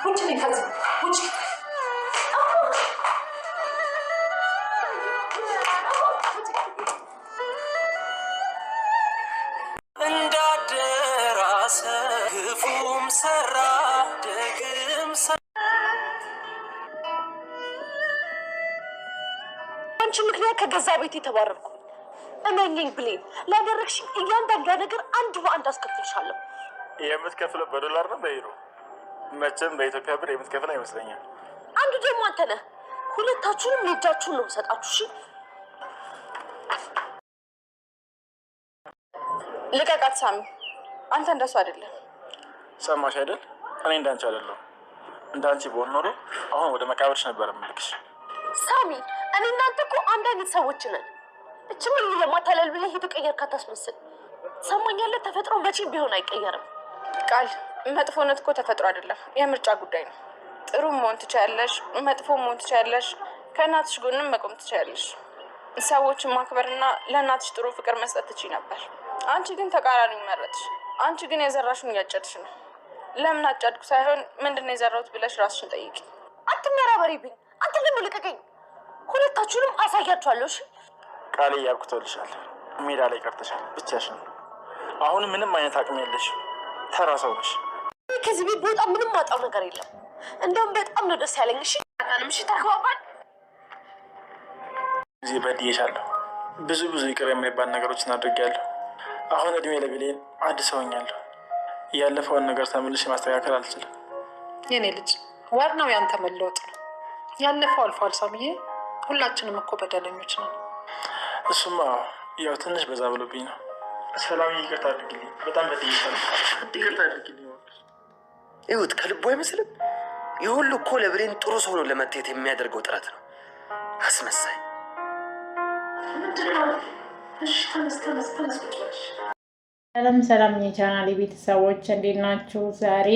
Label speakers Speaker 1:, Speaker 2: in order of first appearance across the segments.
Speaker 1: ውጭ ነኝ ከዚህ ውጭ እንዳደራሰ ክፉም ሰራ ደግም አንቺ ምክንያት ከገዛ ቤት የተባረርኩ እመኝኝ ብሌን ላደረግሽ እያንዳንዷ ነገር አንድ በአንድ አስከፍልሻለሁ።
Speaker 2: የምትከፍለው በዶላር ነው በዩሮ? መቼም በኢትዮጵያ ብር የምትከፍል አይመስለኛል።
Speaker 1: አንዱ ደግሞ አንተ ነህ። ሁለታችሁንም ልጃችሁን ነው የምሰጣችሁ። እሺ
Speaker 3: ልቀቃት ሳሚ፣ አንተ እንደሱ አይደለም።
Speaker 2: ሰማሽ አይደል? እኔ እንዳንቺ አይደለሁ። እንዳንቺ በሆን ኖሮ አሁን ወደ መቃብርሽ ነበር የምልክሽ።
Speaker 1: ሳሚ፣ እኔ እናንተ እኮ አንድ አይነት ሰዎች ነን። እቺ ምን ለማታለል ብለህ የተቀየርካት አስመስል። ሰማኛለህ? ተፈጥሮ መቼም ቢሆን አይቀየርም።
Speaker 3: ቃል መጥፎነት እኮ ተፈጥሮ አይደለም፣ የምርጫ ጉዳይ ነው። ጥሩ መሆን ትችያለሽ፣ መጥፎ መሆን ትችያለሽ። ከእናትሽ ጎንም መቆም ትችያለሽ። ሰዎችን ማክበርና ለእናትሽ ጥሩ ፍቅር መስጠት ትችይ ነበር። አንቺ ግን ተቃራኒው መረጥሽ። አንቺ ግን የዘራሽውን እያጨድሽ ነው። ለምን አጨድኩ ሳይሆን ምንድነው የዘራሁት ብለሽ ራስሽን ጠይቂ።
Speaker 1: አትመራበሪብኝ። አንተ ደግሞ ልቀቀኝ። ሁለታችሁንም አሳያችኋለሁ። እሺ
Speaker 2: ቃሌ እያልኩተልሻል። ሜዳ ላይ ቀርተሻል፣ ብቻሽን። አሁን ምንም አይነት አቅም የለሽ፣ ተራ ሰው ነሽ።
Speaker 1: ከዚህ ቤት በወጣ ምንም ማጣው ነገር የለም። እንደውም በጣም ነው ደስ ያለኝ። እሺ ታንም እሺ ተግባባን።
Speaker 2: እዚህ በድዬሻለሁ። ብዙ ይቅር የማይባል ነገሮችን አድርጌያለሁ። አሁን እድሜ ለብሌን አዲስ ሆኛለሁ። ያለፈውን ነገር ተመልሼ ማስተካከል አልችልም።
Speaker 4: የኔ ልጅ ዋናው ያንተ መለወጥ ነው። ያለፈው አልፏል ሳሚዬ። ሁላችንም እኮ በደለኞች ነን።
Speaker 2: እሱማ ያው ትንሽ በዛ ብሎብኝ ነው። ሰላም ይቅርታ አድርግልኝ። በጣም በድዬሻለሁ። ይቅርታ አድርግልኝ።
Speaker 5: ይሁት ከልቡ አይመስልም። ይህ ሁሉ እኮ ለብሌን ጥሩ ሰው ነው ለመታየት የሚያደርገው ጥረት ነው። አስመሳይ።
Speaker 6: ሰላም የቻናል ቤተሰቦች እንዴት ናችሁ? ዛሬ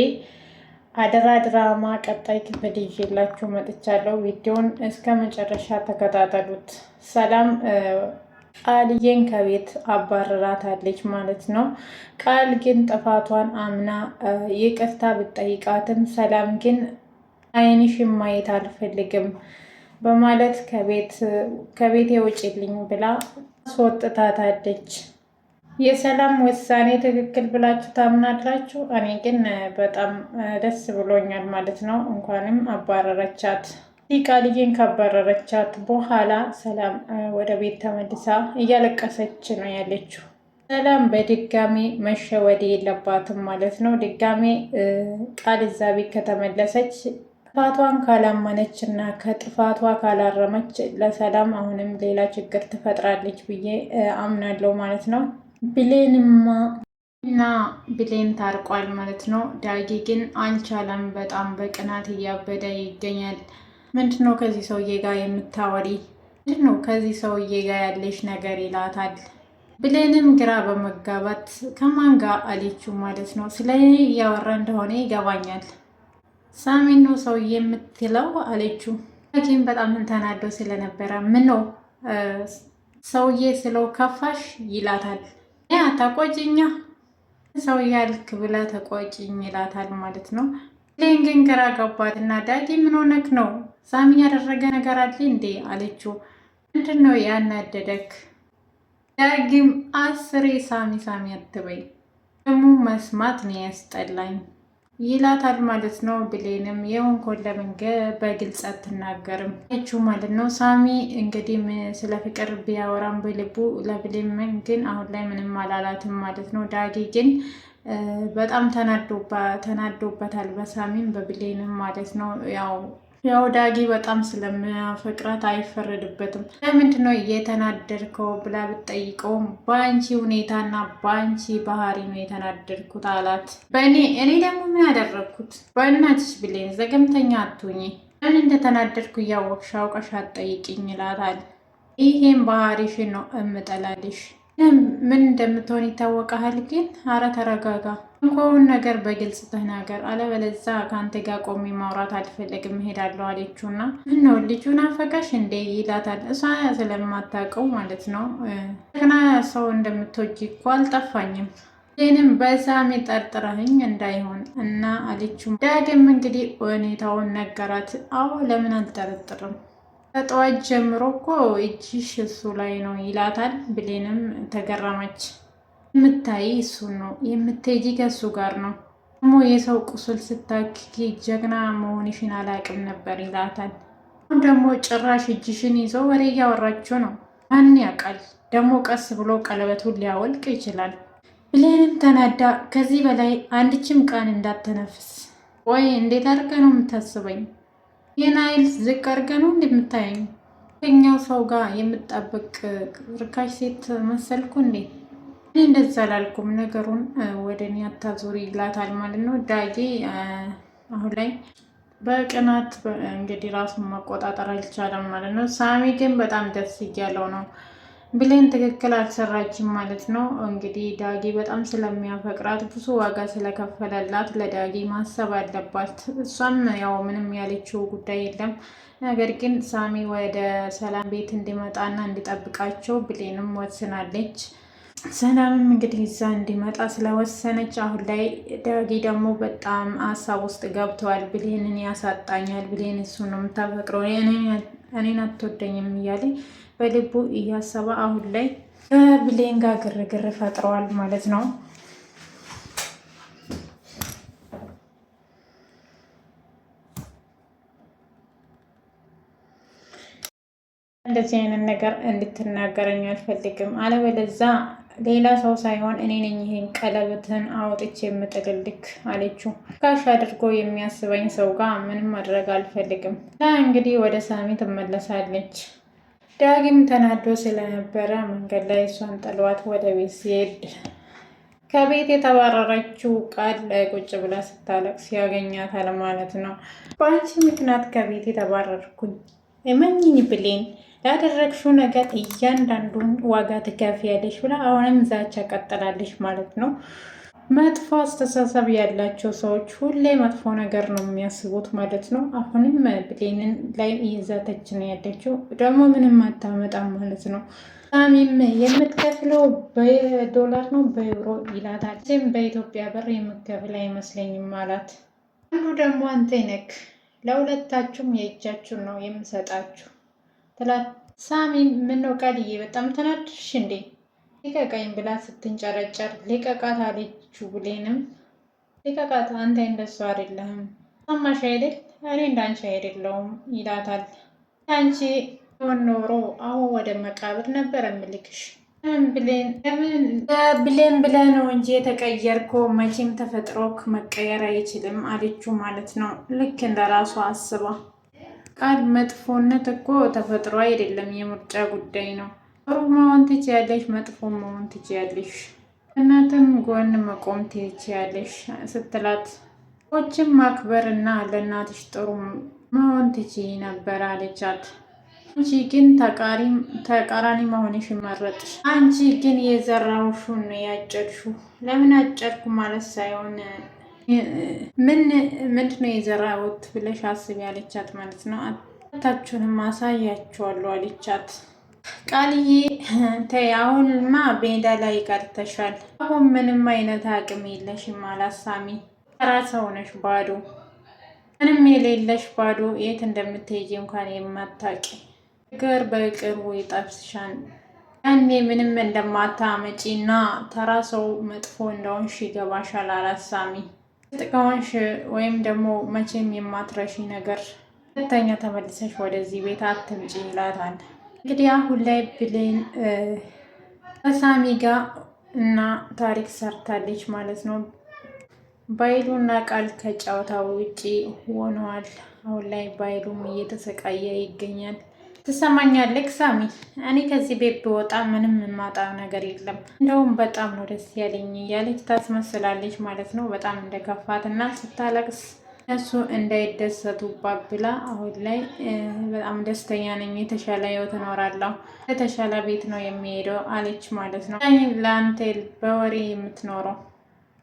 Speaker 6: አደራ ድራማ ቀጣይ ክፍል ይዤላችሁ መጥቻለሁ። ቪዲዮን እስከ መጨረሻ ተከታተሉት። ሰላም ቃልዬን ከቤት አባረራታለች ማለት ነው። ቃል ግን ጥፋቷን አምና ይቅርታ ብትጠይቃትም ሰላም ግን ዓይንሽን ማየት አልፈልግም በማለት ከቤት ውጭልኝ ብላ አስወጥታታለች። የሰላም ውሳኔ ትክክል ብላችሁ ታምናላችሁ? እኔ ግን በጣም ደስ ብሎኛል ማለት ነው። እንኳንም አባረረቻት። ቃልዬን ካባረረቻት በኋላ ሰላም ወደ ቤት ተመልሳ እያለቀሰች ነው ያለችው። ሰላም በድጋሚ መሸወድ የለባትም ማለት ነው። ድጋሚ ቃል እዛ ቤት ከተመለሰች ጥፋቷን ካላመነች እና ከጥፋቷ ካላረመች ለሰላም አሁንም ሌላ ችግር ትፈጥራለች ብዬ አምናለሁ ማለት ነው። ብሌንማ እና ብሌን ታርቋል ማለት ነው። ዳጊ ግን አልቻለም። በጣም በቅናት እያበደ ይገኛል። ምንድነው ከዚህ ሰውዬ ጋር የምታወሪ? ምንድነው ከዚህ ሰውዬ ጋር ያለሽ ነገር ይላታል። ብሌንም ግራ በመጋባት ከማን ጋር አለችው ማለት ነው። ስለ እኔ እያወራ እንደሆነ ይገባኛል። ሳሚን ነው ሰውዬ የምትለው አለችው። ዳጊም በጣም ተናዶ ስለነበረ ምን ነው ሰውዬ ስለው ከፋሽ ይላታል። ያ ተቆጭኛ ሰው ያልክ ብላ ተቆጭኝ ይላታል ማለት ነው። ብሌን ግን ግራ ገባት እና ዳጊ ምን ሆነክ ነው? ሳሚ ያደረገ ነገር አለ እንዴ አለችው። ምንድን ነው ያናደደክ? ዳጊም አስሬ ሳሚ አትበይ ደግሞ መስማት ነው ያስጠላኝ ይላታል ማለት ነው። ብሌንም የሆንኮን ለምን በግልጽ አትናገርም አለችው ማለት ነው። ሳሚ እንግዲህ ስለ ፍቅር ቢያወራም በልቡ ለብሌን ግን አሁን ላይ ምንም አላላትም ማለት ነው። ዳጊ ግን በጣም ተናዶበታል በሳሚም በብሌንም ማለት ነው። ያው ዳጊ በጣም ስለሚያፈቅራት አይፈረድበትም። ለምንድን ነው እየተናደድከው ብላ ብትጠይቀውም በአንቺ ሁኔታና በአንቺ ባህሪ ነው የተናደድኩት አላት። እኔ ደግሞ ምን ያደረግኩት? በእናትሽ ብሌን ዘገምተኛ አትሁኚ። ለምን እንደተናደድኩ እያወቅሽ አውቀሽ አትጠይቂኝ ይላታል። ይሄን ባህሪሽን ነው እምጠላልሽ። ምን እንደምትሆን ይታወቃል። ግን አረ ተረጋጋ። እንኳን ነገር በግልጽ ተናገር፣ አለበለዛ ከአንተ ጋር ቆሜ ማውራት አልፈለግም እሄዳለሁ አለችውና ምነው ልጁን አፈቀሽ እንዴ ይላታል። እሷ ስለማታውቀው ማለት ነው። ገና ሰው እንደምትወጂ እኮ አልጠፋኝም። ይህንም በሳሚ ጠርጥረህኝ እንዳይሆን እና አለችው። ዳግም እንግዲህ ሁኔታውን ነገራት። አዎ ለምን አልጠረጥርም፣ ከጠዋት ጀምሮ እኮ እጅሽ እሱ ላይ ነው ይላታል። ብሌንም ተገረመች። የምታይ እሱን ነው የምትሄጂ ከእሱ ጋር ነው ደግሞ የሰው ቁስል ስታክኪ ጀግና መሆንሽን አላቅም ነበር ይላታል። አሁን ደግሞ ጭራሽ እጅሽን ይዘው ወሬ እያወራችሁ ነው። ማን ያውቃል ደግሞ ቀስ ብሎ ቀለበቱን ሊያወልቅ ይችላል። ብሌንም ተናዳ ከዚህ በላይ አንድችም ቃል እንዳተነፍስ። ወይ እንዴት አድርገ ነው የምታስበኝ? ይህን አይል ዝቅ አድርገ ነው እንደምታየኝ? ከኛው ሰው ጋር የምጣበቅ ርካሽ ሴት መሰልኩ እንዴ? እኔ እንደዛ አላልኩም፣ ነገሩን ወደ እኔ አታዞሪ ይላታል ማለት ነው። ዳጊ አሁን ላይ በቅናት እንግዲህ ራሱን መቆጣጠር አልቻለም ማለት ነው። ሳሚ ግን በጣም ደስ እያለው ነው። ብሌን ትክክል አልሰራችም ማለት ነው። እንግዲህ ዳጊ በጣም ስለሚያፈቅራት ብዙ ዋጋ ስለከፈለላት ለዳጊ ማሰብ አለባት። እሷም ያው ምንም ያለችው ጉዳይ የለም። ነገር ግን ሳሚ ወደ ሰላም ቤት እንዲመጣና እንዲጠብቃቸው ብሌንም ወስናለች። ሰላምም እንግዲህ እዛ እንዲመጣ ስለወሰነች አሁን ላይ ዳጊ ደግሞ በጣም ሀሳብ ውስጥ ገብተዋል። ብሌንን ያሳጣኛል፣ ብሌን እሱ ነው የምታፈቅረው፣ እኔን አትወደኝም እያለ በልቡ እያሰበ አሁን ላይ ከብሌን ጋር ግርግር ፈጥረዋል ማለት ነው። እንደዚህ አይነት ነገር እንድትናገረኝ አልፈልግም፣ አለበለዛ ሌላ ሰው ሳይሆን እኔ ነኝ ይሄን ቀለበትን አውጥቼ የምጥልልክ አለችው። ጋሽ አድርጎ የሚያስበኝ ሰው ጋር ምንም ማድረግ አልፈልግም። እንግዲህ ወደ ሳሚ ትመለሳለች። ዳግም ተናዶ ስለነበረ መንገድ ላይ እሷን ጥሏት ወደ ቤት ሲሄድ ከቤት የተባረረችው ቃል ላይ ቁጭ ብላ ስታለቅስ ያገኛታል ማለት ነው። በአንቺ ምክንያት ከቤት የተባረርኩኝ እመኝኝ ብሌን ላደረግሽው ነገር እያንዳንዱን ዋጋ ትከፍያለሽ ብላ አሁንም ዛቻ ቀጥላለች ማለት ነው። መጥፎ አስተሳሰብ ያላቸው ሰዎች ሁሌ መጥፎ ነገር ነው የሚያስቡት ማለት ነው። አሁንም ብሌንን ላይ እየዛተች ነው ያለችው፣ ደግሞ ምንም አታመጣም ማለት ነው። ሳሚም የምትከፍለው በዶላር ነው በዩሮ ይላታል። ዚህም በኢትዮጵያ ብር የምትከፍል አይመስለኝም አላት። አንዱ ደግሞ አንተ ነክ ለሁለታችሁም የእጃችሁን ነው የምሰጣችሁ ትላት። ሳሚም ምነው ቃልዬ በጣም ተናድሽ እንዴ? ሊቀቃኝ ብላ ስትንጨረጨር ሊቀቃት አለችው። ብሌንም ሊቀቃት፣ አንተ እንደሱ አይደለህም፣ ሰማሽ አይደል? እኔ እንዳንቺ አይደለሁም ይላታል። አንቺ ሆን ኖሮ አሁን ወደ መቃብር ነበር የምልክሽ። ብሌን ብለህ ነው እንጂ የተቀየርኮ፣ መቼም ተፈጥሮክ መቀየር አይችልም አለችው ማለት ነው። ልክ እንደ ራሷ አስባ ቃል መጥፎነት እኮ ተፈጥሮ አይደለም፣ የምርጫ ጉዳይ ነው። ጥሩ መሆን ትችያለሽ፣ መጥፎ መሆን ትችያለሽ፣ እናትም ጎን መቆም ትችያለሽ ስትላት ሰዎችን ማክበር እና ለእናትሽ ጥሩ መሆን ትችይ ነበር አለቻት። አንቺ ግን ተቃራኒ መሆንሽ መረጥሽ። አንቺ ግን የዘራውሹን ያጨድሽው። ለምን አጨድኩ ማለት ሳይሆን ምንድነው የዘራሁት ብለሽ አስቢ አለቻት ማለት ነው። አታችሁንም አሳያችኋለሁ አለቻት። ቃልዬ ተይ አሁንማ ሜዳ ላይ ቀርተሻል። አሁን ምንም አይነት አቅም የለሽም አላት ሳሚ። ተራ ሰው ነሽ፣ ባዶ፣ ምንም የሌለሽ ባዶ፣ የት እንደምትሄጂ እንኳን የማታውቂ ነገር በቅርቡ ይጠብስሻል። ያኔ ምንም እንደማታመጪ እና ተራ ሰው መጥፎ እንደሆንሽ ይገባሻል አላት ሳሚ። ጥቃውንሽ ወይም ደግሞ መቼም የማትረሺ ነገር ሁለተኛ ተመልሰሽ ወደዚህ ቤት አትምጪ ይላታል። እንግዲህ አሁን ላይ ብሌን ከሳሚ ጋር እና ታሪክ ሰርታለች ማለት ነው። ባይሉ እና ቃል ከጨዋታው ውጪ ሆነዋል። አሁን ላይ ባይሉም እየተሰቃየ ይገኛል። ትሰማኛለህ ሳሚ? እኔ ከዚህ ቤት ብወጣ ምንም የማጣው ነገር የለም፣ እንደውም በጣም ነው ደስ ያለኝ እያለች ታስመስላለች ማለት ነው። በጣም እንደከፋት እና ስታለቅስ እሱ እንዳይደሰቱባት ብላ አሁን ላይ በጣም ደስተኛ ነኝ፣ የተሻለ ህይወት እኖራለሁ፣ የተሻለ ቤት ነው የሚሄደው አለች ማለት ነው። ለአንተ በወሬ የምትኖረው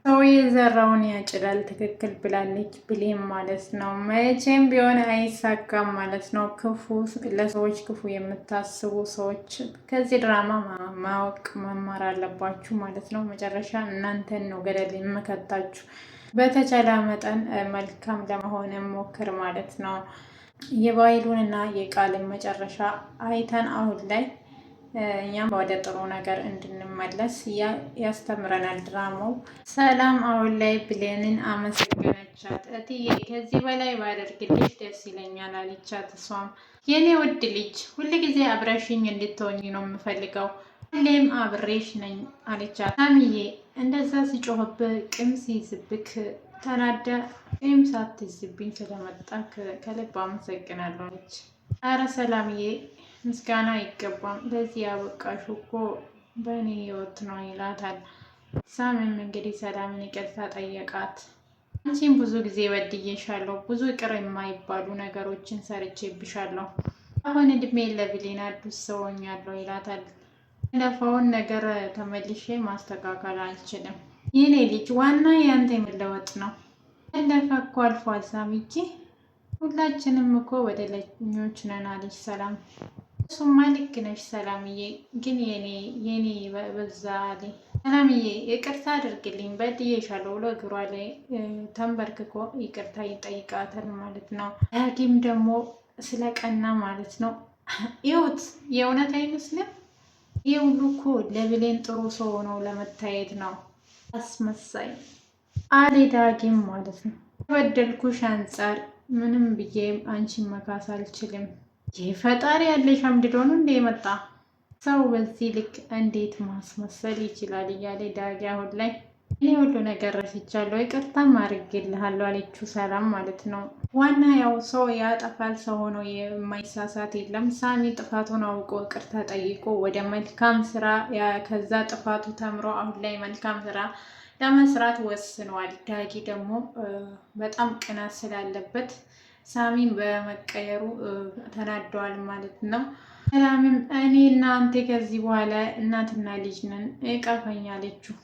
Speaker 6: ሰው የዘራውን ያጭዳል። ትክክል ብላለች ብሌን ማለት ነው። መቼም ቢሆን አይሳካም ማለት ነው። ለሰዎች ክፉ የምታስቡ ሰዎች ከዚህ ድራማ ማወቅ መማር አለባችሁ ማለት ነው። መጨረሻ እናንተን ነው ገደል የምከታችሁ። በተቻለ መጠን መልካም ለመሆን ሞክር ማለት ነው። የባይሉን እና የቃልን መጨረሻ አይተን አሁን ላይ እኛም ወደ ጥሩ ነገር እንድንመለስ ያስተምረናል ድራማው። ሰላም አሁን ላይ ብሌንን አመሰገነቻት። እትዬ ከዚህ በላይ ባደርግልሽ ደስ ይለኛል አለቻት። እሷም የኔ ውድ ልጅ ሁልጊዜ አብረሽኝ እንድትሆኝ ነው የምፈልገው፣ ሁሌም አብሬሽ ነኝ አለቻት። ሳሚዬ እንደዛ ሲጮህብህ ቅም ሲይዝብክ ተናደ ቅም ሳትይዝብኝ ስለመጣክ ከልብ አመሰግናለሁ አለች። አረ ሰላምዬ ምስጋና አይገባም፣ ለዚህ ያበቃሽ እኮ በእኔ ህይወት ነው ይላታል። ሳምም እንግዲህ ሰላምን ይቅርታ ጠየቃት። አንቺም ብዙ ጊዜ በድዬሻለሁ፣ ብዙ ይቅር የማይባሉ ነገሮችን ሰርቼብሻለሁ፣ አሁን እድሜ ለብሌን አዲስ ሰው ሆኛለሁ ይላታል። ያለፈውን ነገር ተመልሼ ማስተካከል አልችልም የኔ ልጅ፣ ዋና ያንተ የመለወጥ ነው። ያለፈ እኮ አልፏል ሳሚቼ፣ ሁላችንም እኮ በደለኞች ነን አለች ሰላም። እሱማ ልክ ነሽ ሰላምዬ፣ ግን የኔ በዛ ላይ ሰላምዬ ይቅርታ አድርግልኝ በድዬሻለሁ ብሎ እግሯ ላይ ተንበርክኮ ይቅርታ ይጠይቃታል ማለት ነው። ዳጊም ደግሞ ስለ ቀና ማለት ነው። ይሁት የእውነት አይመስልም? ይህ ሁሉ እኮ ለብሌን ጥሩ ሰው ሆኖ ለመታየት ነው። አስመሳይ አሌ ዳጊም ማለት ነው። በበደልኩሽ አንጻር ምንም ብዬ አንቺን መካስ አልችልም። ይህ ፈጣሪ ያለሽ አምድዶ ነው እንደ የመጣ ሰው በዚህ ልክ እንዴት ማስመሰል ይችላል? እያለ ዳጊ አሁን ላይ እኔ ሁሉ ነገር ረስቻለሁ ይቅርታም አድርጌልሃለሁ አለችው ሰላም ማለት ነው። ዋና ያው ሰው ያጠፋል፣ ሰው ሆኖ የማይሳሳት የለም። ሳሚ ጥፋቱን አውቆ ይቅርታ ጠይቆ ወደ መልካም ስራ ከዛ ጥፋቱ ተምሮ አሁን ላይ መልካም ስራ ለመስራት ወስኗል። ዳጊ ደግሞ በጣም ቅናት ስላለበት ሳሚን በመቀየሩ ተናደዋል ማለት ነው። ሰላምም እኔ እና አንተ ከዚህ በኋላ እናትና ልጅ ነን እቀፈኝ አለችው።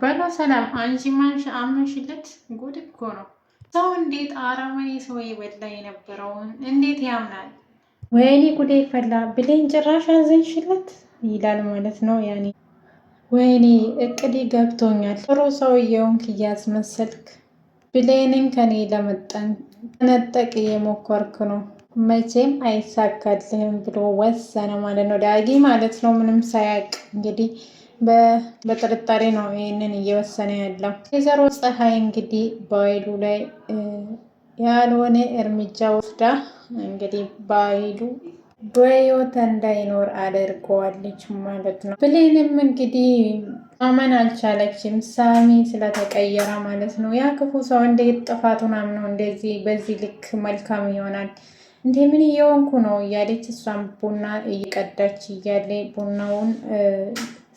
Speaker 6: በሎ ሰላም አንቺ ማንሽ አመሽለት። ጉድ እኮ ነው ሰው እንዴት አረመኔ ሰው የበላ የነበረውን እንዴት ያምናል? ወይኔ ጉዴ ፈላ። ብሌን ጭራሽ አዘንሽለት ይላል ማለት ነው። ያኔ ወይኔ እቅዴ ገብቶኛል። ጥሩ ሰውየውንክ እያስመሰልክ ብሌንን ከኔ ለመጠንቀቅ የሞከርክ ነው፣ መቼም አይሳካልህም ብሎ ወሰነ ማለት ነው። ዳጊ ማለት ነው ምንም ሳያውቅ እንግዲህ በጥርጣሬ ነው ይህንን እየወሰነ ያለው። ወይዘሮ ፀሐይ እንግዲህ በኃይሉ ላይ ያልሆነ እርምጃ ወስዳ እንግዲህ በኃይሉ በህይወት እንዳይኖር አድርገዋለች ማለት ነው። ብሌንም እንግዲህ ማመን አልቻለችም ሳሚ ስለተቀየረ ማለት ነው። ያ ክፉ ሰው እንዴት ጥፋቱን አምኖ እንደዚህ በዚህ ልክ መልካም ይሆናል? እንዴ ምን እየሆንኩ ነው እያለች እሷም ቡና እየቀዳች እያለ ቡናውን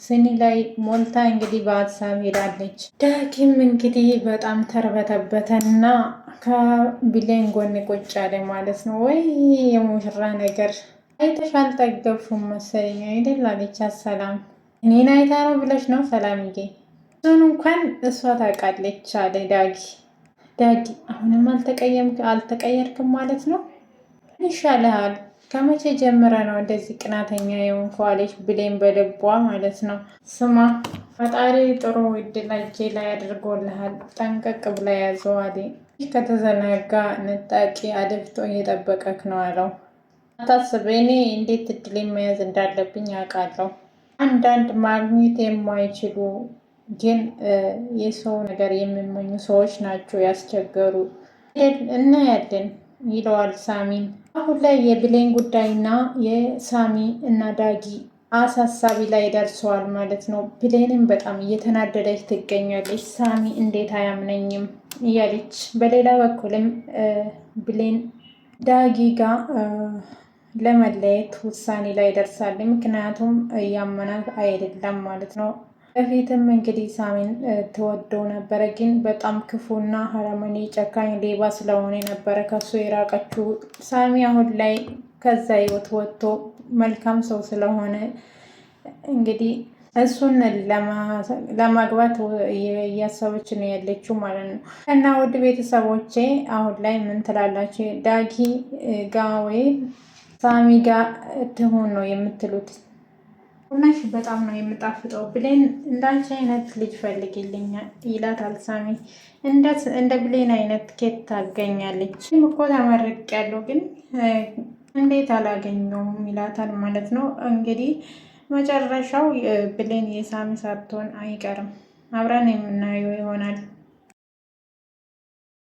Speaker 6: ስኒ ላይ ሞልታ እንግዲህ በሀሳብ ሄዳለች። ዳጊም እንግዲህ በጣም ተርበተበተና ከብሌን ጎን ቁጭ አለ ማለት ነው። ወይ የሙሽራ ነገር አይተሽ አልጠገብሽም መሰለኝ አይደል አለቻት ሰላም። እኔን አይታ ነው ብለሽ ነው ሰላምዬ? እሱን እንኳን እሷ ታውቃለች አለ ዳጊ። አሁንም አልተቀየርክም ማለት ነው? ይሻልሃል። ከመቼ ጀምረ ነው እንደዚህ ቅናተኛ የሆንከው? አለች ብሌን በልቧ ማለት ነው። ስማ ፈጣሪ ጥሩ ዕድል እጄ ላይ አድርጎልሃል፣ ጠንቀቅ ብላ ያዘው አለ። ከተዘናጋ ንጣቂ አድፍጦ እየጠበቀክ ነው አለው። አታስብ፣ እኔ እንዴት እድል መያዝ እንዳለብኝ ያውቃለሁ። አንዳንድ ማግኘት የማይችሉ ግን የሰው ነገር የሚመኙ ሰዎች ናቸው ያስቸገሩ። እናያለን ይለዋል ሳሚን። አሁን ላይ የብሌን ጉዳይና የሳሚ እና ዳጊ አሳሳቢ ላይ ደርሰዋል ማለት ነው። ብሌንም በጣም እየተናደደች ትገኛለች። ሳሚ እንዴት አያምነኝም እያለች፣ በሌላ በኩልም ብሌን ዳጊ ጋር ለመለየት ውሳኔ ላይ ደርሳለች። ምክንያቱም እያመናት አይደለም ማለት ነው። በፊትም እንግዲህ ሳሚን ትወደው ነበረ፣ ግን በጣም ክፉና ሀረመኔ ጨካኝ ሌባ ስለሆነ ነበረ ከሱ የራቀችው። ሳሚ አሁን ላይ ከዛ ህይወት ወጥቶ መልካም ሰው ስለሆነ እንግዲህ እሱን ለማግባት እያሰበች ነው ያለችው ማለት ነው። እና ውድ ቤተሰቦቼ አሁን ላይ ምን ትላላችሁ? ዳጊ ጋ ወይም ሳሚ ጋ ትሆን ነው የምትሉት? ቡናሽ በጣም ነው የምጣፍጠው ብሌን እንዳንቺ አይነት ልጅ ፈልግልኛል ይላታል ሳሚ። እንደ ብሌን አይነት ኬት ታገኛለች? እኮ ተመርቅ ያለው ግን እንዴት አላገኘውም ይላታል ማለት ነው። እንግዲህ መጨረሻው ብሌን የሳሚ ሳትሆን አይቀርም። አብረን የምናየው ይሆናል።